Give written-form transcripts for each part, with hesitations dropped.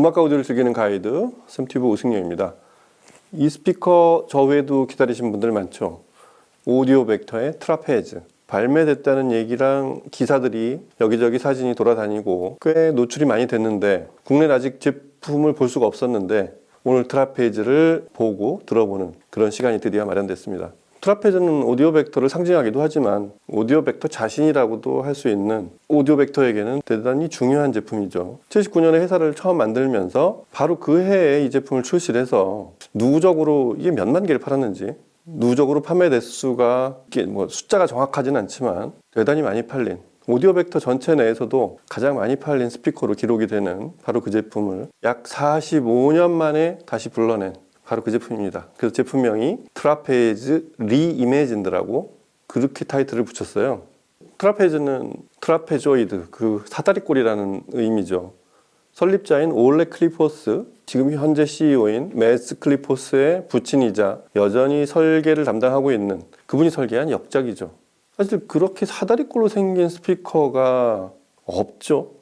음악과 오디오를 즐기는 가이드 샘튜브 오승용입니다. 이 스피커 저 외에도 기다리신 분들 많죠. 오디오 벡터의 트라페즈 발매됐다는 얘기랑 기사들이 여기저기 사진이 돌아다니고 꽤 노출이 많이 됐는데 국내는 아직 제품을 볼 수가 없었는데 오늘 트라페즈를 보고 들어보는 그런 시간이 드디어 마련됐습니다. 트라페즈는 오디오 벡터를 상징하기도 하지만 오디오 벡터 자신이라고도 할 수 있는 오디오 벡터에게는 대단히 중요한 제품이죠. 79년에 회사를 처음 만들면서 바로 그 해에 이 제품을 출시를 해서 누적으로 이게 몇만 개를 팔았는지 누적으로 판매 대수가 숫자가 정확하진 않지만 대단히 많이 팔린 오디오 벡터 전체 내에서도 가장 많이 팔린 스피커로 기록이 되는 바로 그 제품을 약 45년 만에 다시 불러낸 바로 그 제품입니다. 그래서 제품명이 트라페즈 리이매진드라고 그렇게 타이틀을 붙였어요. 트라페즈는 트라페조이드, 그 사다리꼴이라는 의미죠. 설립자인 올레 클리포스, 지금 현재 CEO인 매스 클리포스의 부친이자 여전히 설계를 담당하고 있는 그분이 설계한 역작이죠. 사실 그렇게 사다리꼴로 생긴 스피커가 없죠.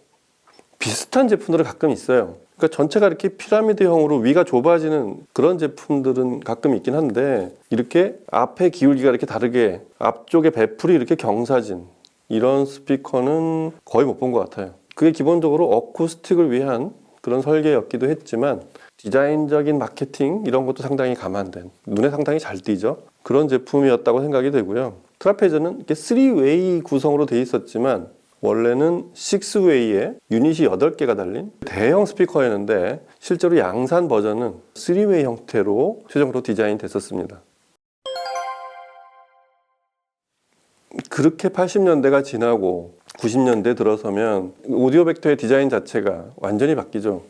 비슷한 제품들은 가끔 있어요. 그러니까 전체가 이렇게 피라미드형으로 위가 좁아지는 그런 제품들은 가끔 있긴 한데 이렇게 앞에 기울기가 이렇게 다르게 앞쪽에 배풀이 이렇게 경사진 이런 스피커는 거의 못 본 것 같아요. 그게 기본적으로 어쿠스틱을 위한 그런 설계였기도 했지만 디자인적인 마케팅 이런 것도 상당히 감안된 눈에 상당히 잘 띄죠. 그런 제품이었다고 생각이 되고요. 트라페즈는 이렇게 3웨이 구성으로 돼 있었지만 원래는 6웨이에 유닛이 8개가 달린 대형 스피커였는데 실제로 양산 버전은 3웨이 형태로 최종적으로 디자인 됐었습니다. 그렇게 80년대가 지나고 90년대 들어서면 오디오 벡터의 디자인 자체가 완전히 바뀌죠.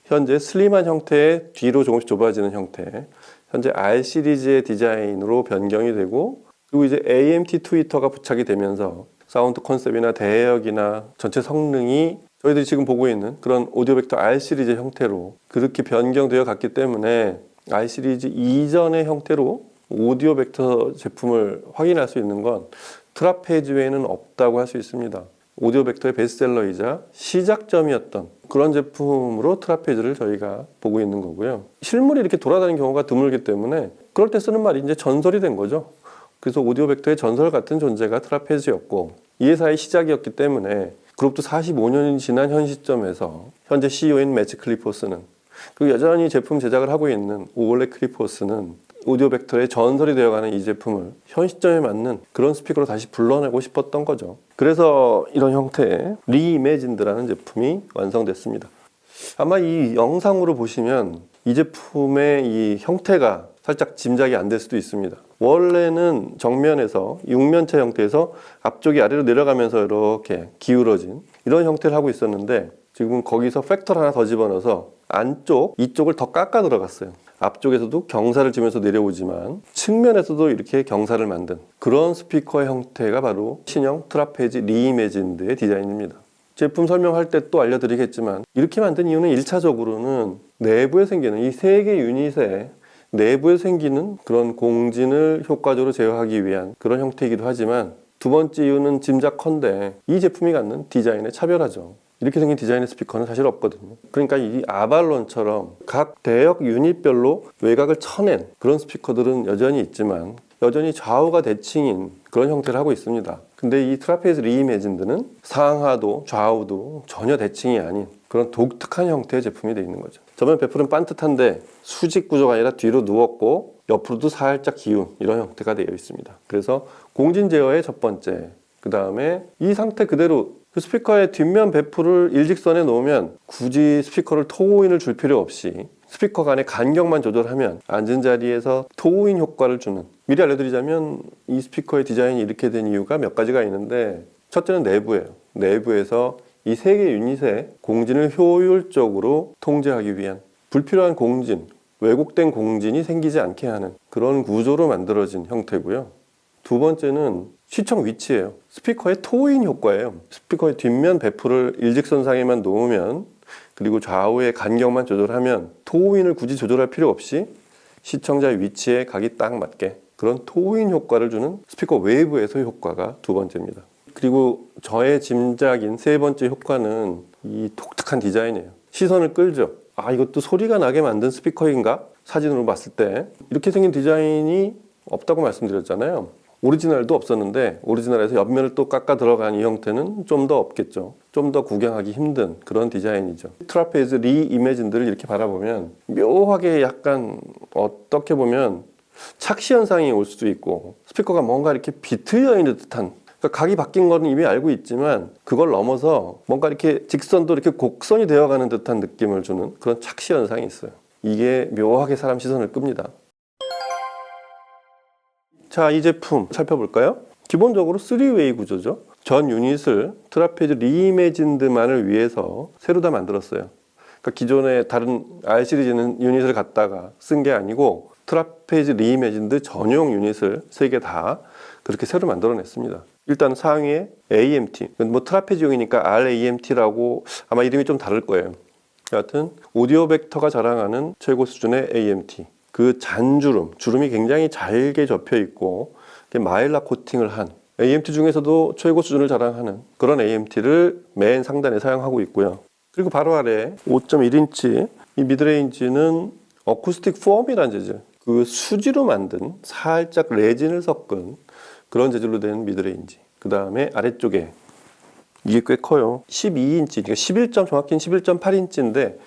현재 슬림한 형태의 뒤로 조금씩 좁아지는 형태, 현재 R 시리즈의 디자인으로 변경이 되고 그리고 이제 AMT 트위터가 부착이 되면서 사운드 컨셉이나 대역이나 전체 성능이 저희들이 지금 보고 있는 그런 오디오 벡터 R 시리즈 형태로 그렇게 변경되어 갔기 때문에 R 시리즈 이전의 형태로 오디오 벡터 제품을 확인할 수 있는 건 트라페즈 외에는 없다고 할 수 있습니다. 오디오 벡터의 베스트셀러이자 시작점이었던 그런 제품으로 트라페즈를 저희가 보고 있는 거고요. 실물이 이렇게 돌아다니는 경우가 드물기 때문에 그럴 때 쓰는 말이 이제 전설이 된 거죠. 그래서 오디오 벡터의 전설 같은 존재가 트라페즈였고 이 회사의 시작이었기 때문에 그로부터 45년이 지난 현 시점에서 현재 CEO인 매츠 클리포스는 그리고 여전히 제품 제작을 하고 있는 올레 클리포스는 오디오 벡터의 전설이 되어가는 이 제품을 현 시점에 맞는 그런 스피커로 다시 불러내고 싶었던 거죠. 그래서 이런 형태의 리이매진드라는 제품이 완성됐습니다. 아마 이 영상으로 보시면 이 제품의 이 형태가 살짝 짐작이 안 될 수도 있습니다. 원래는 정면에서 육면체 형태에서 앞쪽이 아래로 내려가면서 이렇게 기울어진 이런 형태를 하고 있었는데 지금은 거기서 팩터를 하나 더 집어넣어서 안쪽 이쪽을 더 깎아 들어갔어요. 앞쪽에서도 경사를 지면서 내려오지만 측면에서도 이렇게 경사를 만든 그런 스피커의 형태가 바로 신형 트라페즈 리이매진드의 디자인입니다. 제품 설명할 때 또 알려드리겠지만 이렇게 만든 이유는 1차적으로는 내부에 생기는 이 3개 유닛의 내부에 생기는 그런 공진을 효과적으로 제어하기 위한 그런 형태이기도 하지만 두 번째 이유는 짐작컨대 이 제품이 갖는 디자인의 차별화죠. 이렇게 생긴 디자인의 스피커는 사실 없거든요. 그러니까 이 아발론처럼 각 대역 유닛별로 외곽을 쳐낸 그런 스피커들은 여전히 있지만 여전히 좌우가 대칭인 그런 형태를 하고 있습니다. 근데 이 트라페즈 리이매진드는 상하도 좌우도 전혀 대칭이 아닌 그런 독특한 형태의 제품이 되어 있는 거죠. 저면 배풀은 반듯한데 수직 구조가 아니라 뒤로 누웠고 옆으로도 살짝 기운 이런 형태가 되어 있습니다. 그래서 공진 제어의 첫 번째, 그 다음에 이 상태 그대로 그 스피커의 뒷면 배풀을 일직선에 놓으면 굳이 스피커를 토우인을 줄 필요 없이 스피커 간의 간격만 조절하면 앉은 자리에서 토우인 효과를 주는, 미리 알려드리자면 이 스피커의 디자인이 이렇게 된 이유가 몇 가지가 있는데 첫째는 내부예요. 내부에서 이 3개 유닛의 공진을 효율적으로 통제하기 위한 불필요한 공진, 왜곡된 공진이 생기지 않게 하는 그런 구조로 만들어진 형태고요. 두 번째는 시청 위치예요. 스피커의 토우인 효과예요. 스피커의 뒷면 배풀을 일직선상에만 놓으면 그리고 좌우의 간격만 조절하면 토우인을 굳이 조절할 필요 없이 시청자의 위치에 각이 딱 맞게 그런 토우인 효과를 주는 스피커 외부에서의 효과가 두 번째입니다. 그리고 저의 짐작인 세 번째 효과는 이 독특한 디자인이에요. 시선을 끌죠. 이것도 소리가 나게 만든 스피커인가? 사진으로 봤을 때 이렇게 생긴 디자인이 없다고 말씀드렸잖아요. 오리지널도 없었는데 오리지널에서 옆면을 또 깎아 들어간 이 형태는 좀 더 없겠죠. 좀 더 구경하기 힘든 그런 디자인이죠. 트라페즈 리이매진들을 이렇게 바라보면 묘하게 약간 어떻게 보면 착시 현상이 올 수도 있고 스피커가 뭔가 이렇게 비틀려 있는 듯한, 그러니까 각이 바뀐 거는 이미 알고 있지만 그걸 넘어서 뭔가 이렇게 직선도 이렇게 곡선이 되어가는 듯한 느낌을 주는 그런 착시 현상이 있어요. 이게 묘하게 사람 시선을 끕니다. 자, 이 제품 살펴볼까요? 기본적으로 3웨이 구조죠. 전 유닛을 트라페즈 리이매진드만을 위해서 새로 다 만들었어요. 그러니까 기존에 다른 R 시리즈는 유닛을 갖다가 쓴 게 아니고 트라페즈 리이매진드 전용 유닛을 3개 다 그렇게 새로 만들어냈습니다. 일단 상위에 AMT, 뭐 트라페즈용이니까 RAMT라고 아마 이름이 좀 다를 거예요. 여하튼 오디오 벡터가 자랑하는 최고 수준의 AMT, 그 잔주름, 주름이 굉장히 잘게 접혀 있고 마일라 코팅을 한 AMT 중에서도 최고 수준을 자랑하는 그런 AMT를 맨 상단에 사용하고 있고요. 그리고 바로 아래 5.1인치 이 미드레인지는 어쿠스틱 폼이라는 재질, 그 수지로 만든 살짝 레진을 섞은 그런 재질로 된 미드레인지. 그 다음에 아래쪽에 이게 꽤 커요. 12인치, 그러니까 11.8인치인데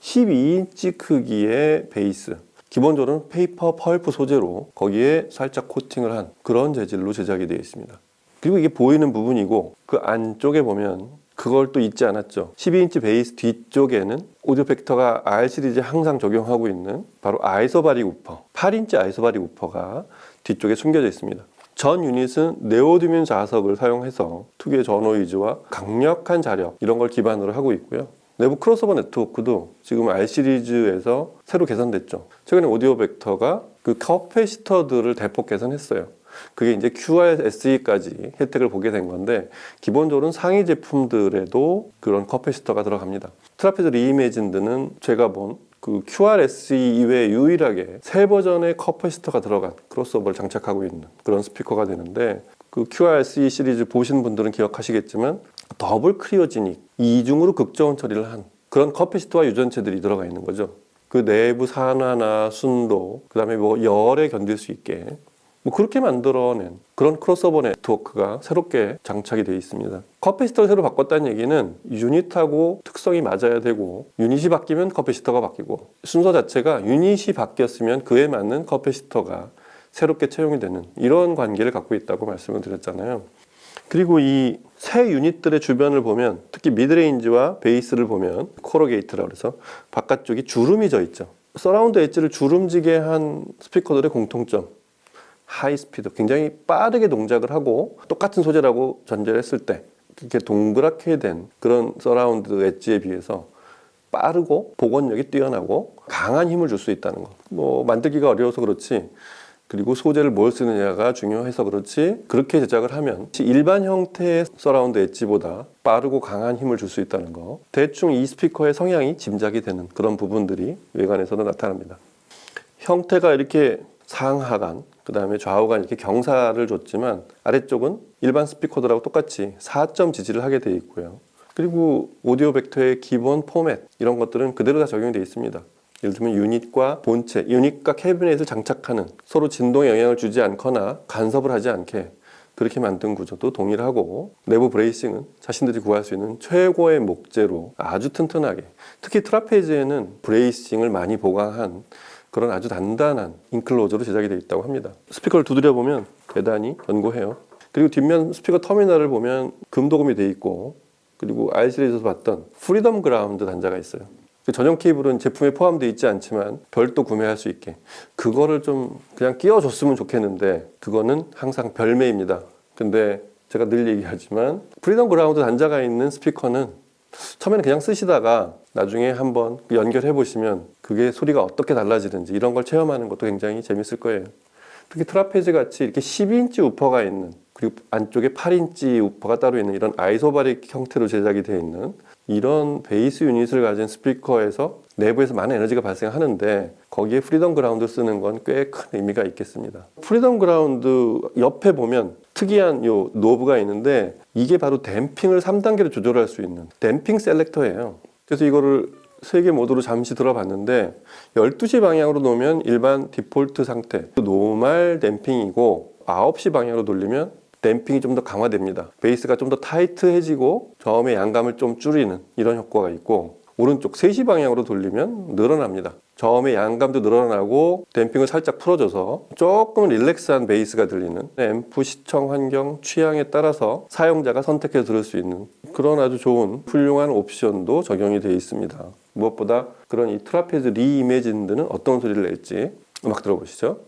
12인치 크기의 베이스. 기본적으로는 페이퍼 펄프 소재로 거기에 살짝 코팅을 한 그런 재질로 제작이 되어 있습니다. 그리고 이게 보이는 부분이고 그 안쪽에 보면 그걸 또 잊지 않았죠. 12인치 베이스 뒤쪽에는 오디오 벡터가 R 시리즈에 항상 적용하고 있는 바로 아이소바릭 우퍼, 8인치 아이소바릭 우퍼가 뒤쪽에 숨겨져 있습니다. 전 유닛은 네오디뮴 자석을 사용해서 특유의 저노이즈와 강력한 자력 이런 걸 기반으로 하고 있고요. 내부 크로스오버 네트워크도 지금 R 시리즈에서 새로 개선됐죠. 최근에 오디오 벡터가 그 커패시터들을 대폭 개선했어요. 그게 이제 QRSE까지 혜택을 보게 된 건데 기본적으로는 상위 제품들에도 그런 커패시터가 들어갑니다. 트라페즈 리이매진드는 제가 본 그 QRSE 이외에 유일하게 새 버전의 커패시터가 들어간 크로스오버를 장착하고 있는 그런 스피커가 되는데, 그 QRSE 시리즈 보신 분들은 기억하시겠지만 더블 크리오지닉 이중으로 극저온 처리를 한 그런 커패시터와 유전체들이 들어가 있는 거죠. 그 내부 산화나 순도, 그 다음에 뭐 열에 견딜 수 있게 뭐 그렇게 만들어낸 그런 크로스오버 네트워크가 새롭게 장착이 되어 있습니다. 커패시터를 새로 바꿨다는 얘기는 유닛하고 특성이 맞아야 되고, 유닛이 바뀌면 커패시터가 바뀌고, 순서 자체가 유닛이 바뀌었으면 그에 맞는 커패시터가 새롭게 채용이 되는 이런 관계를 갖고 있다고 말씀을 드렸잖아요. 그리고 이 새 유닛들의 주변을 보면, 특히 미드레인지와 베이스를 보면 코러게이트라고 해서 바깥쪽이 주름이 져 있죠. 서라운드 엣지를 주름지게 한 스피커들의 공통점, 하이스피드, 굉장히 빠르게 동작을 하고 똑같은 소재라고 전제를 했을 때 이렇게 동그랗게 된 그런 서라운드 엣지에 비해서 빠르고 복원력이 뛰어나고 강한 힘을 줄 수 있다는 거. 뭐 만들기가 어려워서 그렇지, 그리고 소재를 뭘 쓰느냐가 중요해서 그렇지, 그렇게 제작을 하면 일반 형태의 서라운드 엣지보다 빠르고 강한 힘을 줄 수 있다는 거. 대충 이 스피커의 성향이 짐작이 되는 그런 부분들이 외관에서도 나타납니다. 형태가 이렇게 상하간, 그 다음에 좌우간 이렇게 경사를 줬지만 아래쪽은 일반 스피커들하고 똑같이 4점 지지를 하게 되어 있고요. 그리고 오디오 벡터의 기본 포맷 이런 것들은 그대로 다 적용되어 있습니다. 예를 들면 유닛과 본체, 유닛과 캐비넷을 장착하는, 서로 진동에 영향을 주지 않거나 간섭을 하지 않게 그렇게 만든 구조도 동일하고, 내부 브레이싱은 자신들이 구할 수 있는 최고의 목재로 아주 튼튼하게, 특히 트라페즈에는 브레이싱을 많이 보강한 그런 아주 단단한 인클로저로 제작이 되어 있다고 합니다. 스피커를 두드려 보면 대단히 견고해요. 그리고 뒷면 스피커 터미널을 보면 금도금이 되어 있고, 그리고 R 시리즈에서 봤던 프리덤 그라운드 단자가 있어요. 전용 케이블은 제품에 포함되어 있지 않지만 별도 구매할 수 있게, 그거를 좀 그냥 끼워줬으면 좋겠는데 그거는 항상 별매입니다. 근데 제가 늘 얘기하지만 프리덤 그라운드 단자가 있는 스피커는 처음에는 그냥 쓰시다가 나중에 한번 연결해 보시면 그게 소리가 어떻게 달라지는지 이런 걸 체험하는 것도 굉장히 재밌을 거예요. 특히 트라페즈 같이 이렇게 12인치 우퍼가 있는, 그리고 안쪽에 8인치 우퍼가 따로 있는 이런 아이소바릭 형태로 제작이 되어 있는 이런 베이스 유닛을 가진 스피커에서 내부에서 많은 에너지가 발생하는데 거기에 프리덤 그라운드 쓰는 건 꽤 큰 의미가 있겠습니다. 프리덤 그라운드 옆에 보면 특이한 요 노브가 있는데 이게 바로 댐핑을 3단계로 조절할 수 있는 댐핑 셀렉터예요. 그래서 이거를 세 개 모드로 잠시 들어봤는데 12시 방향으로 놓으면 일반 디폴트 상태 노멀 댐핑이고 9시 방향으로 돌리면 댐핑이 좀 더 강화됩니다. 베이스가 좀 더 타이트해지고 저음의 양감을 좀 줄이는 이런 효과가 있고 오른쪽 3시 방향으로 돌리면 늘어납니다. 저음의 양감도 늘어나고 댐핑을 살짝 풀어줘서 조금 릴렉스한 베이스가 들리는 앰프 시청 환경 취향에 따라서 사용자가 선택해서 들을 수 있는 그런 아주 좋은 훌륭한 옵션도 적용이 되어 있습니다. 무엇보다 그런 이 트라페즈 리이매진드는 어떤 소리를 낼지 음악 들어보시죠.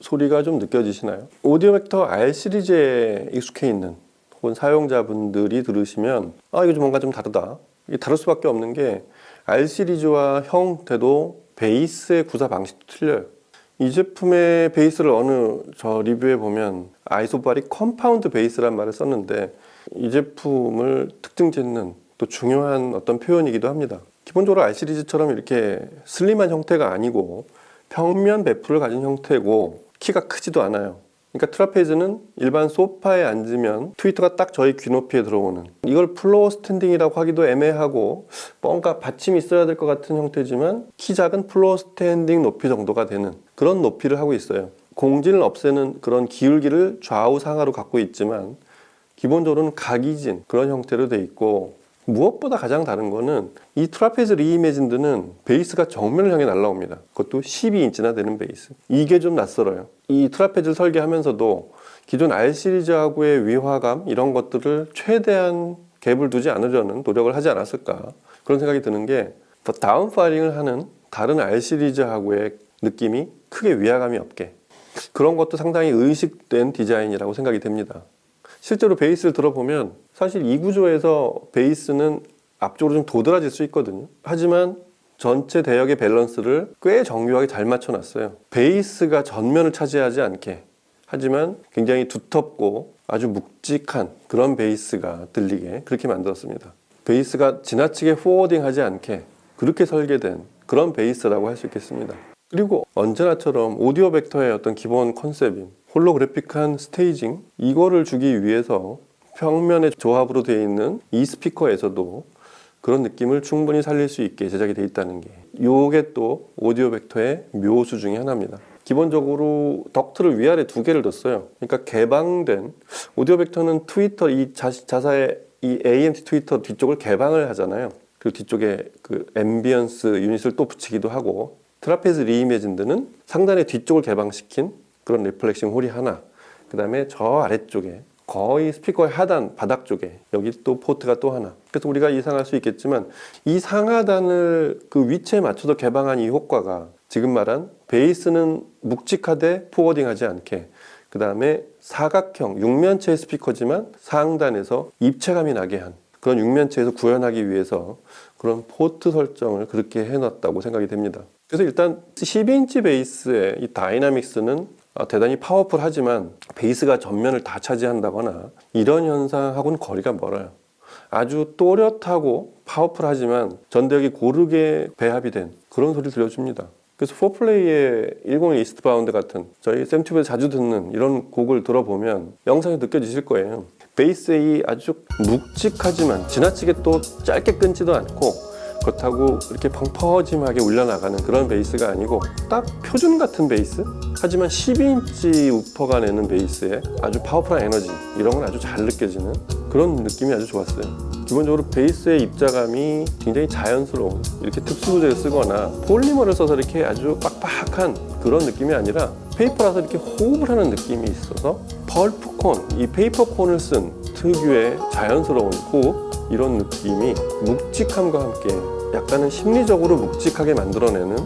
소리가 좀 느껴지시나요? 오디오 벡터 R 시리즈에 익숙해 있는 혹은 사용자분들이 들으시면 이거 좀 뭔가 좀 다르다. 이게 다를 수밖에 없는 게 R 시리즈와 형태도 베이스의 구사 방식도 틀려요. 이 제품의 베이스를 어느 저 리뷰에 보면 아이소바릭 컴파운드 베이스란 말을 썼는데 이 제품을 특징 짓는 또 중요한 어떤 표현이기도 합니다. 기본적으로 R 시리즈처럼 이렇게 슬림한 형태가 아니고 평면 배프를 가진 형태고 키가 크지도 않아요. 그러니까 트라페즈는 일반 소파에 앉으면 트위터가 딱 저희 귀 높이에 들어오는, 이걸 플로어 스탠딩이라고 하기도 애매하고 뭔가 받침이 있어야 될 것 같은 형태지만 키 작은 플로어 스탠딩 높이 정도가 되는 그런 높이를 하고 있어요. 공진을 없애는 그런 기울기를 좌우 상하로 갖고 있지만 기본적으로는 각이진 그런 형태로 돼 있고, 무엇보다 가장 다른 거는 이 트라페즈 리이매진드는 베이스가 정면을 향해 날라옵니다. 그것도 12인치나 되는 베이스. 이게 좀 낯설어요. 이 트라페즈를 설계하면서도 기존 R 시리즈하고의 위화감 이런 것들을 최대한 갭을 두지 않으려는 노력을 하지 않았을까, 그런 생각이 드는 게 더 다운파이링을 하는 다른 R 시리즈하고의 느낌이 크게 위화감이 없게, 그런 것도 상당히 의식된 디자인이라고 생각이 됩니다. 실제로 베이스를 들어보면 사실 이 구조에서 베이스는 앞쪽으로 좀 도드라질 수 있거든요. 하지만 전체 대역의 밸런스를 꽤 정교하게 잘 맞춰놨어요. 베이스가 전면을 차지하지 않게, 하지만 굉장히 두텁고 아주 묵직한 그런 베이스가 들리게 그렇게 만들었습니다. 베이스가 지나치게 포워딩하지 않게 그렇게 설계된 그런 베이스라고 할 수 있겠습니다. 그리고 언제나처럼 오디오 벡터의 어떤 기본 컨셉인 홀로그래픽한 스테이징, 이거를 주기 위해서 평면의 조합으로 되어 있는 이 스피커에서도 그런 느낌을 충분히 살릴 수 있게 제작이 되어 있다는 게, 요게 또 오디오 벡터의 묘수 중에 하나입니다. 기본적으로 덕트를 위아래 두 개를 뒀어요. 그러니까 개방된 오디오 벡터는 트위터 이 자사의 이 AMT 트위터 뒤쪽을 개방을 하잖아요. 그리고 뒤쪽에 그 앰비언스 유닛을 또 붙이기도 하고, 트라페즈 리이매진드는 상단의 뒤쪽을 개방시킨 그런 리플렉싱 홀이 하나, 그 다음에 저 아래쪽에 거의 스피커의 하단 바닥 쪽에 여기 또 포트가 또 하나. 그래서 우리가 이상할 수 있겠지만 이 상하단을 그 위치에 맞춰서 개방한 이 효과가 지금 말한 베이스는 묵직하되 포워딩하지 않게, 그 다음에 사각형 육면체의 스피커지만 상단에서 입체감이 나게 한 그런 육면체에서 구현하기 위해서 그런 포트 설정을 그렇게 해놨다고 생각이 됩니다. 그래서 일단 12인치 베이스의 이 다이나믹스는 대단히 파워풀하지만 베이스가 전면을 다 차지한다거나 이런 현상하고는 거리가 멀어요. 아주 또렷하고 파워풀하지만 전대역이 고르게 배합이 된 그런 소리를 들려줍니다. 그래서 4플레이의 101 이스트바운드 같은 저희 샘튜브에서 자주 듣는 이런 곡을 들어보면 영상에 느껴지실 거예요. 베이스의 아주 묵직하지만 지나치게 또 짧게 끊지도 않고 그렇다고 이렇게 펑퍼짐하게 울려나가는 그런 베이스가 아니고 딱 표준 같은 베이스? 하지만 12인치 우퍼가 내는 베이스에 아주 파워풀한 에너지, 이런 건 아주 잘 느껴지는 그런 느낌이 아주 좋았어요. 기본적으로 베이스의 입자감이 굉장히 자연스러운, 이렇게 특수 소재를 쓰거나 폴리머를 써서 이렇게 아주 빡빡한 그런 느낌이 아니라 페이퍼라서 이렇게 호흡을 하는 느낌이 있어서 펄프콘, 이 페이퍼콘을 쓴 특유의 자연스러운 호흡, 이런 느낌이 묵직함과 함께 약간은 심리적으로 묵직하게 만들어내는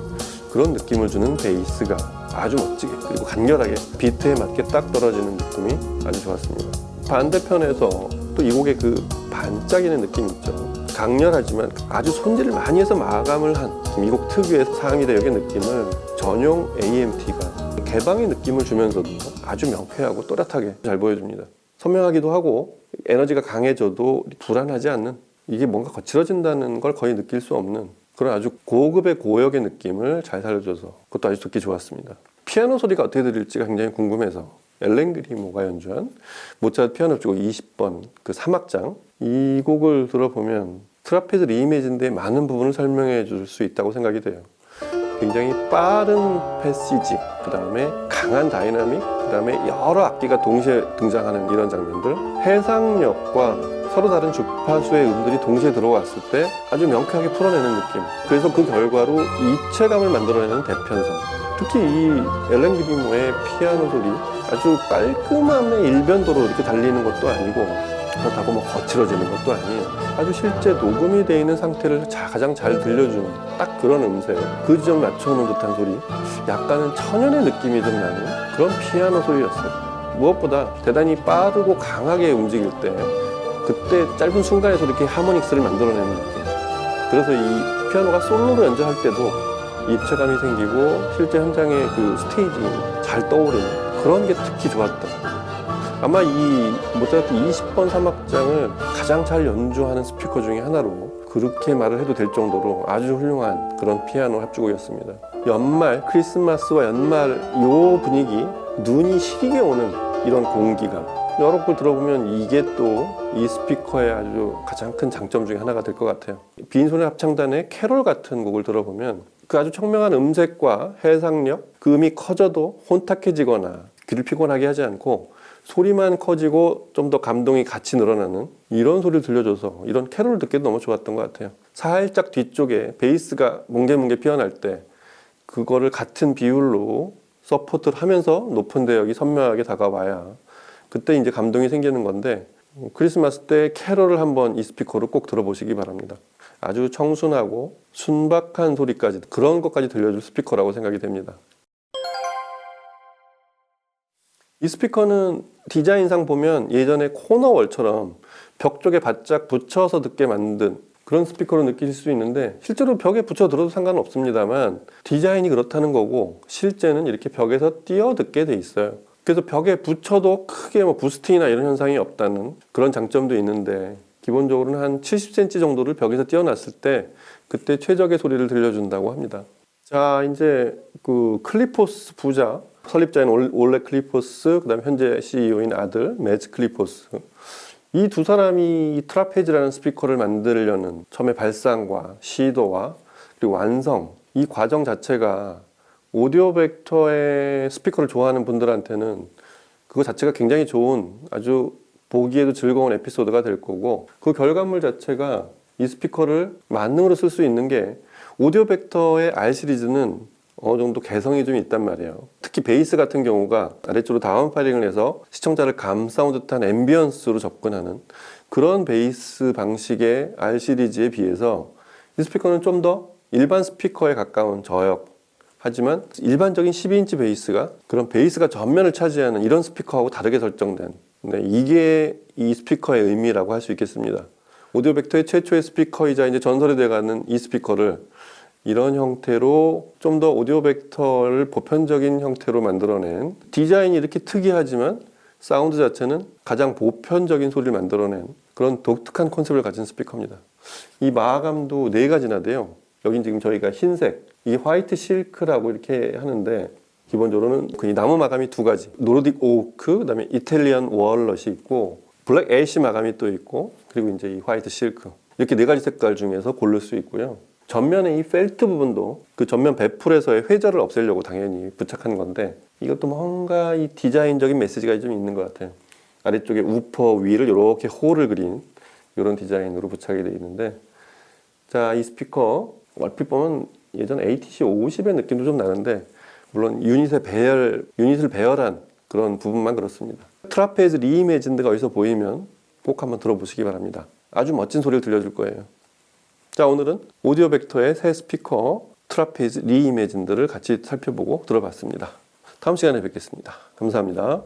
그런 느낌을 주는 베이스가 아주 멋지게, 그리고 간결하게 비트에 맞게 딱 떨어지는 느낌이 아주 좋았습니다. 반대편에서 또 이 곡의 그 반짝이는 느낌이 있죠. 강렬하지만 아주 손질을 많이 해서 마감을 한 이 곡 특유의 상위 대역의 느낌을 전용 AMT가 개방의 느낌을 주면서도 아주 명쾌하고 또렷하게 잘 보여줍니다. 선명하기도 하고 에너지가 강해져도 불안하지 않는, 이게 뭔가 거칠어진다는 걸 거의 느낄 수 없는 그런 아주 고급의 고역의 느낌을 잘 살려줘서 그것도 아주 듣기 좋았습니다. 피아노 소리가 어떻게 들릴지가 굉장히 궁금해서 엘렌 그리모가 연주한 모차르트 피아노 협주곡 20번 그 3악장, 이 곡을 들어보면 트라페즈 리이매진드의 많은 부분을 설명해 줄 수 있다고 생각이 돼요. 굉장히 빠른 패시지, 그 다음에 강한 다이나믹, 그 다음에 여러 악기가 동시에 등장하는 이런 장면들, 해상력과 서로 다른 주파수의 음들이 동시에 들어왔을 때 아주 명쾌하게 풀어내는 느낌, 그래서 그 결과로 입체감을 만들어내는 대편성. 특히 이 엘렌 그리모의 피아노 소리, 아주 깔끔함의 일변도로 이렇게 달리는 것도 아니고 그렇다고 뭐 거칠어지는 것도 아니에요. 아주 실제 녹음이 되어 있는 상태를 가장 잘 들려주는 딱 그런 음색, 그 지점 맞춰놓은 듯한 소리, 약간은 천연의 느낌이 좀 나는 그런 피아노 소리였어요. 무엇보다 대단히 빠르고 강하게 움직일 때 그때 짧은 순간에서 이렇게 하모닉스를 만들어내는 느낌. 그래서 이 피아노가 솔로로 연주할 때도 입체감이 생기고 실제 현장의 그 스테이징이 잘 떠오르는 그런 게 특히 좋았다. 아마 이 모차르트 20번 3악장을 가장 잘 연주하는 스피커 중에 하나로 그렇게 말을 해도 될 정도로 아주 훌륭한 그런 피아노 합주곡이었습니다. 연말, 크리스마스와 연말 요 분위기, 눈이 시리게 오는 이런 공기감, 여러 곡을 들어보면 이게 또 이 스피커의 아주 가장 큰 장점 중에 하나가 될 것 같아요. 빈손의 합창단의 캐롤 같은 곡을 들어보면 그 아주 청명한 음색과 해상력, 그 음이 커져도 혼탁해지거나 귀를 피곤하게 하지 않고 소리만 커지고 좀 더 감동이 같이 늘어나는 이런 소리를 들려줘서 이런 캐롤을 듣기도 너무 좋았던 것 같아요. 살짝 뒤쪽에 베이스가 뭉게뭉게 피어날 때 그거를 같은 비율로 서포트를 하면서 높은 대역이 선명하게 다가와야 그때 이제 감동이 생기는 건데, 크리스마스 때 캐롤을 한번 이 스피커로 꼭 들어보시기 바랍니다. 아주 청순하고 순박한 소리까지, 그런 것까지 들려줄 스피커라고 생각이 됩니다. 이 스피커는 디자인상 보면 예전에 코너월처럼 벽 쪽에 바짝 붙여서 듣게 만든 그런 스피커로 느끼실 수 있는데, 실제로 벽에 붙여 들어도 상관은 없습니다만 디자인이 그렇다는 거고 실제는 이렇게 벽에서 띄어 듣게 돼 있어요. 그래서 벽에 붙여도 크게 뭐 부스팅이나 이런 현상이 없다는 그런 장점도 있는데, 기본적으로는 한 70cm 정도를 벽에서 띄어놨을 때 그때 최적의 소리를 들려준다고 합니다. 자, 이제 그 클리포스 부자, 설립자인 올레 클리포스, 그 다음에 현재 CEO인 아들 매츠 클리포스, 이 두 사람이 이 트라페즈라는 스피커를 만들려는 처음에 발상과 시도와 그리고 완성, 이 과정 자체가 오디오 벡터의 스피커를 좋아하는 분들한테는 그거 자체가 굉장히 좋은, 아주 보기에도 즐거운 에피소드가 될 거고, 그 결과물 자체가 이 스피커를 만능으로 쓸 수 있는 게, 오디오 벡터의 R 시리즈는 어느 정도 개성이 좀 있단 말이에요. 특히 베이스 같은 경우가 아래쪽으로 다운파링을 해서 시청자를 감싸온 듯한 앰비언스로 접근하는 그런 베이스 방식의 R 시리즈에 비해서 이 스피커는 좀 더 일반 스피커에 가까운 저역, 하지만 일반적인 12인치 베이스가 그런 베이스가 전면을 차지하는 이런 스피커하고 다르게 설정된, 이게 이 스피커의 의미라고 할 수 있겠습니다. 오디오 벡터의 최초의 스피커이자 이제 전설이 돼가는 이 스피커를 이런 형태로 좀 더 오디오 벡터를 보편적인 형태로 만들어낸, 디자인이 이렇게 특이하지만 사운드 자체는 가장 보편적인 소리를 만들어낸 그런 독특한 컨셉을 가진 스피커입니다. 이 마감도 4가지나 돼요. 여긴 지금 저희가 흰색, 이 화이트 실크라고 이렇게 하는데, 기본적으로는 그 나무 마감이 2가지, 노르딕 오크, 그 다음에 이탈리안 월넛이 있고, 블랙 애쉬 마감이 또 있고, 그리고 이제 이 화이트 실크, 이렇게 4가지 색깔 중에서 고를 수 있고요. 전면에 이 펠트 부분도 그 전면 배풀에서의 회절을 없애려고 당연히 부착한 건데, 이것도 뭔가 이 디자인적인 메시지가 좀 있는 것 같아요. 아래쪽에 우퍼 위를 이렇게 홀을 그린 이런 디자인으로 부착이 되어 있는데, 자, 이 스피커 얼핏 보면 예전 ATC 50의 느낌도 좀 나는데, 물론 유닛을 배열한 그런 부분만 그렇습니다. 트라페즈 리이매진드가 어디서 보이면 꼭 한번 들어보시기 바랍니다. 아주 멋진 소리를 들려줄 거예요. 자, 오늘은 오디오 벡터의 새 스피커 트라페즈 리이매진드를 같이 살펴보고 들어봤습니다. 다음 시간에 뵙겠습니다. 감사합니다.